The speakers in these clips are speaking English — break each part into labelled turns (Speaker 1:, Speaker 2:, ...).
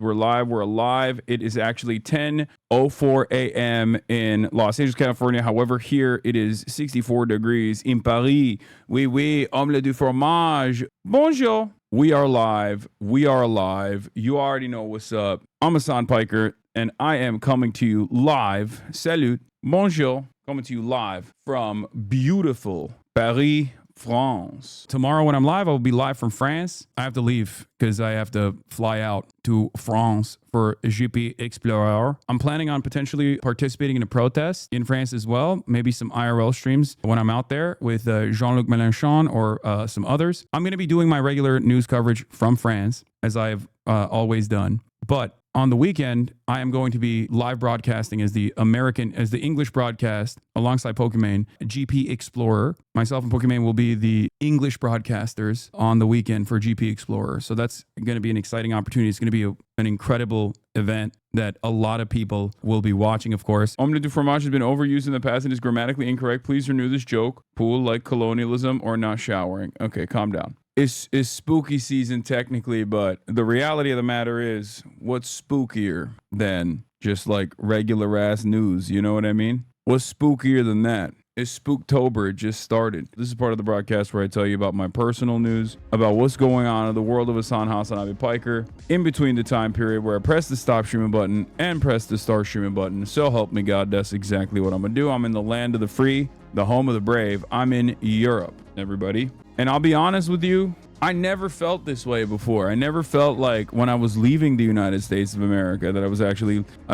Speaker 1: We're live. We're alive. It is actually 10:04 a.m. in Los Angeles, California. However, here it is 64 degrees in Paris. Oui, oui, omelette du fromage. Bonjour. We are live. We are alive. You already know what's up. I'm Hassan Piker, and I am coming to you live. Salut. Bonjour. Coming to you live from beautiful Paris, France. Tomorrow when I'm live, I'll be live from France. I have to leave because I have to fly out to France for GP Explorer. I'm planning on potentially participating in a protest in France as well. Maybe some IRL streams when I'm out there with Jean-Luc Mélenchon or some others. I'm going to be doing my regular news coverage from France as I've always done. But on the weekend, I am going to be live broadcasting as the English broadcast alongside Pokimane, GP Explorer. Myself and Pokimane will be the English broadcasters on the weekend for GP Explorer. So that's going to be an exciting opportunity. It's going to be an incredible event that a lot of people will be watching, of course. Omelette du fromage has been overused in the past and is grammatically incorrect. Please renew this joke. Pool like colonialism or not showering. Okay, calm down. It's spooky season technically, but the reality of the matter is, what's spookier than just like regular ass news? You know what I mean? What's spookier than that? It's Spooktober. It just started. This is part of the broadcast where I tell you about my personal news, about what's going on in the world of Hasanabi Piker, in between the time period where I press the stop streaming button and press the start streaming button. So help me God, that's exactly what I'm gonna do. I'm in the land of the free, the home of the brave. I'm in Europe, everybody. And I'll be honest with you, I never felt this way before. I never felt like when I was leaving the United States of America that I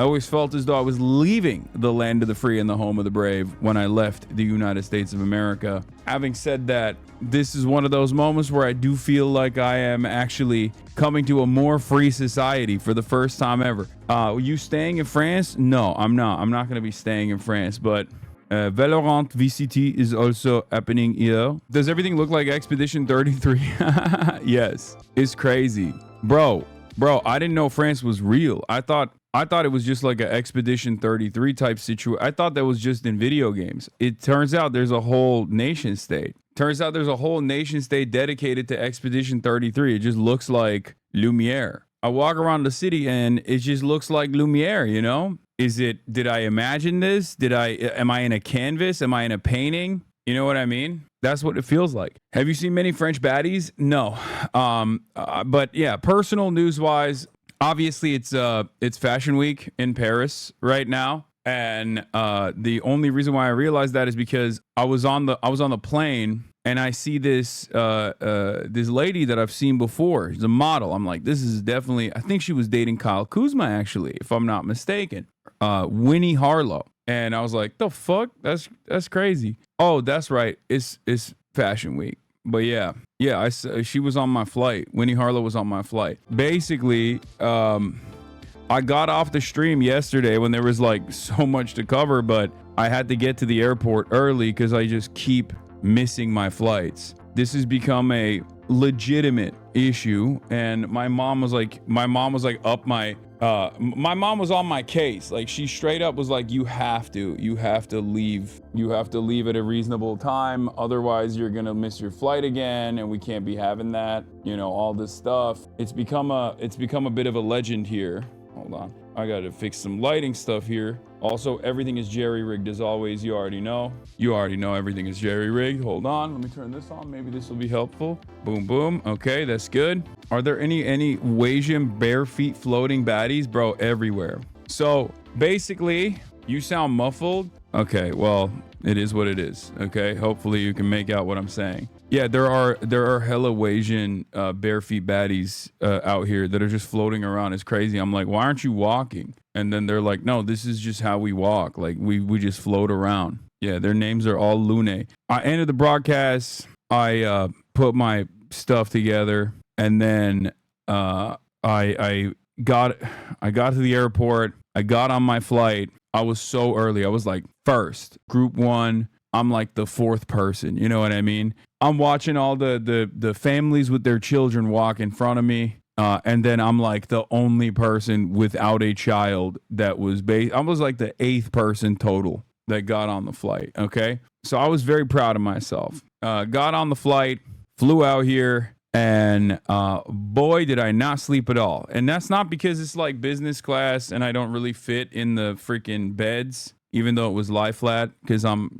Speaker 1: always felt as though I was leaving the land of the free and the home of the brave when I left the United States of America. Having said that, this is one of those moments where I do feel like I am actually coming to a more free society for the first time ever. You staying in France? No, I'm not. I'm not going to be staying in France, but Valorant VCT is also happening here. Does everything look like Expedition 33? Yes. It's crazy. Bro, I didn't know France was real. I thought it was just like an Expedition 33 type situation. I thought that was just in video games. It turns out there's a whole nation state. Dedicated to Expedition 33. It just looks like Lumiere. I walk around the city and it just looks like Lumiere, you know? Did I imagine this? Am I in a canvas? Am I in a painting? You know what I mean? That's what it feels like. Have you seen many French baddies? No. But yeah, personal news wise, obviously it's Fashion Week in Paris right now. And the only reason why I realized that is because I was on the plane and I see this lady that I've seen before. She's a model. I'm like, this is definitely, I think she was dating Kyle Kuzma actually, if I'm not mistaken. Winnie Harlow. And I was like, the fuck? That's crazy. Oh, that's right. It's Fashion Week. But yeah, she was on my flight. Winnie Harlow was on my flight. Basically, I got off the stream yesterday when there was like so much to cover, but I had to get to the airport early because I just keep missing my flights. This has become a legitimate issue, and my mom was on my case. Like, she straight up was like, you have to leave at a reasonable time, otherwise you're gonna miss your flight again, and we can't be having that, you know, all this stuff. It's become a bit of a legend here. Hold on, I gotta fix some lighting stuff here. Also, everything is jerry-rigged as always. You already know everything is jerry-rigged. Hold on, let me turn this on. Maybe this will be helpful. Boom, boom. Okay, that's good. Are there any Wasian bare feet floating baddies? Bro, everywhere. So basically, you sound muffled. Okay, well, it is what it is. Okay, hopefully you can make out what I'm saying. Yeah, there are hella Wasian bare feet baddies out here that are just floating around. It's crazy. I'm like, why aren't you walking? And then they're like, no, this is just how we walk. Like, we just float around. Yeah, their names are all Lune. I ended the broadcast. I put my stuff together, and then I got to the airport. I got on my flight. I was so early. I was like first, group one. I'm like the fourth person. You know what I mean? I'm watching all the families with their children walk in front of me. And then I'm like the only person without a child that was I was like the 8th person total that got on the flight. Okay. So I was very proud of myself. Got on the flight, flew out here, And boy, did I not sleep at all. And that's not because it's like business class and I don't really fit in the freaking beds, even though it was lie flat, because I'm,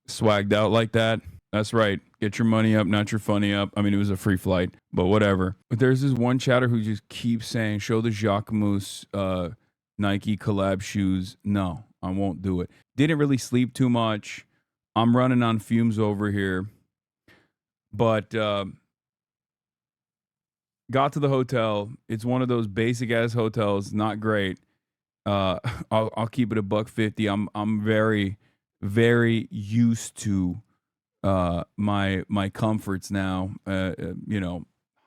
Speaker 1: swagged out like that. That's right. Get your money up, not your funny up. I mean, it was a free flight, but whatever. But there's this one chatter who just keeps saying, show the Jacquemus Nike collab shoes. No, I won't do it. Didn't really sleep too much. I'm running on fumes over here. But got to the hotel. It's one of those basic ass hotels, not great. I'll keep it a $150. I'm very, very used to my comforts now.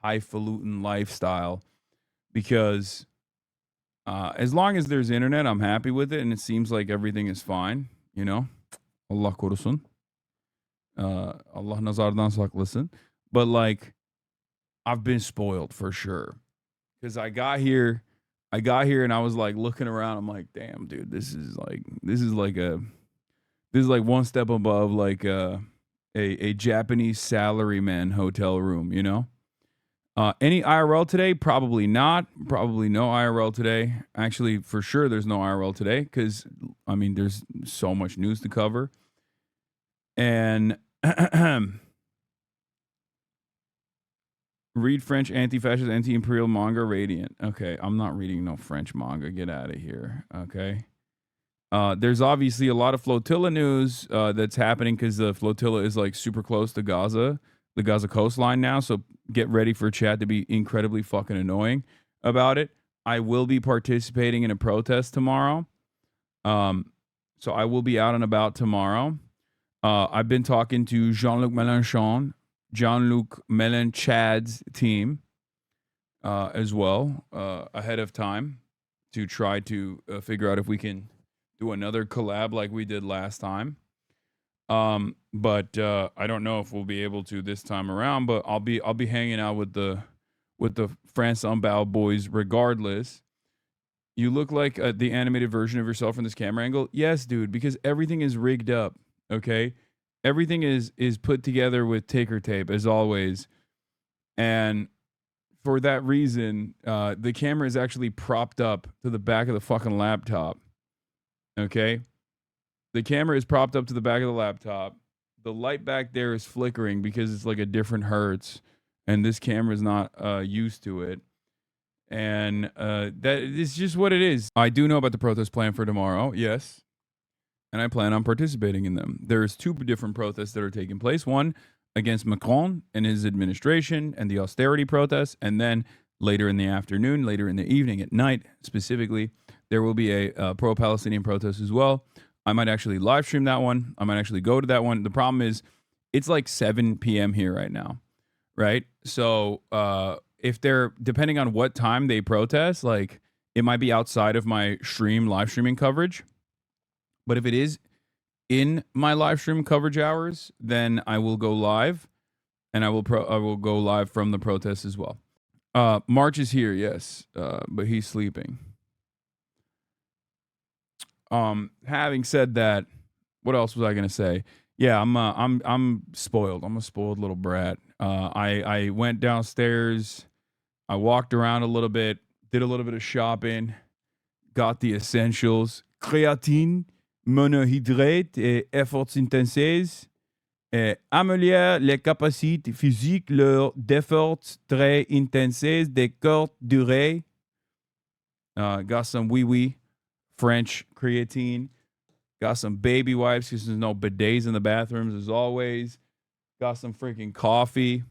Speaker 1: Highfalutin lifestyle, because as long as there's internet, I'm happy with it, and it seems like everything is fine. Allah korusun. Allah nazardan saklasın. But like, I've been spoiled for sure, because I got here and I was like looking around. I'm like, damn, dude, this is like one step above like a Japanese salaryman hotel room, Any IRL today? Probably not. Probably no IRL today. Actually, for sure, there's no IRL today, because I mean, there's so much news to cover. And read French anti-fascist, anti-imperial manga, Radiant. Okay, I'm not reading no French manga. Get out of here. Okay. There's obviously a lot of flotilla news that's happening, because the flotilla is like super close to Gaza, the Gaza coastline now. So get ready for chat to be incredibly fucking annoying about it. I will be participating in a protest tomorrow. So I will be out and about tomorrow. I've been talking to Jean-Luc Mélenchon's team as well ahead of time, to try to figure out if we can do another collab like we did last time. But I don't know if we'll be able to this time around, but I'll be hanging out with the France Unbow boys regardless. You look like the animated version of yourself from this camera angle. Yes, dude, because everything is rigged up, okay? Everything is put together with ticker tape, as always. And for that reason, the camera is actually propped up to the back of the fucking laptop. Okay? The camera is propped up to the back of the laptop. The light back there is flickering because it's like a different hertz, and this camera is not used to it. And that is just what it is. I do know about the protest plan for tomorrow, yes. And I plan on participating in them. There's two different protests that are taking place. One against Macron and his administration and the austerity protests. And then later in the afternoon, later in the evening, at night specifically, there will be a pro-Palestinian protest as well. I might actually live stream that one. I might actually go to that one. The problem is it's like 7 p.m. here right now, right? So if they're, depending on what time they protest, like it might be outside of my live streaming coverage. But if it is in my live stream coverage hours, then I will go live, and I will go live from the protest as well. March is here, yes, but he's sleeping. Having said that, what else was I gonna say? Yeah, I'm spoiled. I'm a spoiled little brat. I went downstairs, I walked around a little bit, did a little bit of shopping, got the essentials: creatine, monohydrate et efforts intenses. Améliore les capacités physiques lors d'efforts très intenses de courte durée. Got some wee French creatine. Got some baby wipes because there's no bidets in the bathrooms as always. Got some freaking coffee.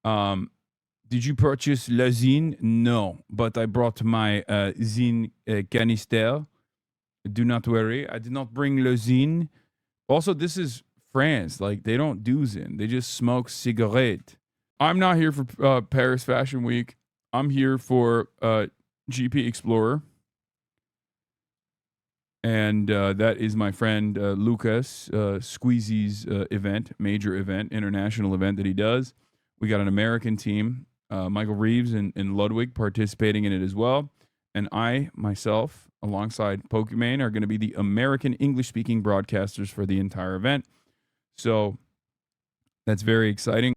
Speaker 1: Did you purchase le zine? No, but I brought my zine canister. Do not worry. I did not bring le zine. Also, this is France. Like, they don't do zine. They just smoke cigarette. I'm not here for Paris Fashion Week. I'm here for GP Explorer. And that is my friend Lucas Squeezy's event, major event, international event that he does. We got an American team, Michael Reeves and Ludwig, participating in it as well. And I, myself, alongside Pokimane, are going to be the American English-speaking broadcasters for the entire event. So that's very exciting.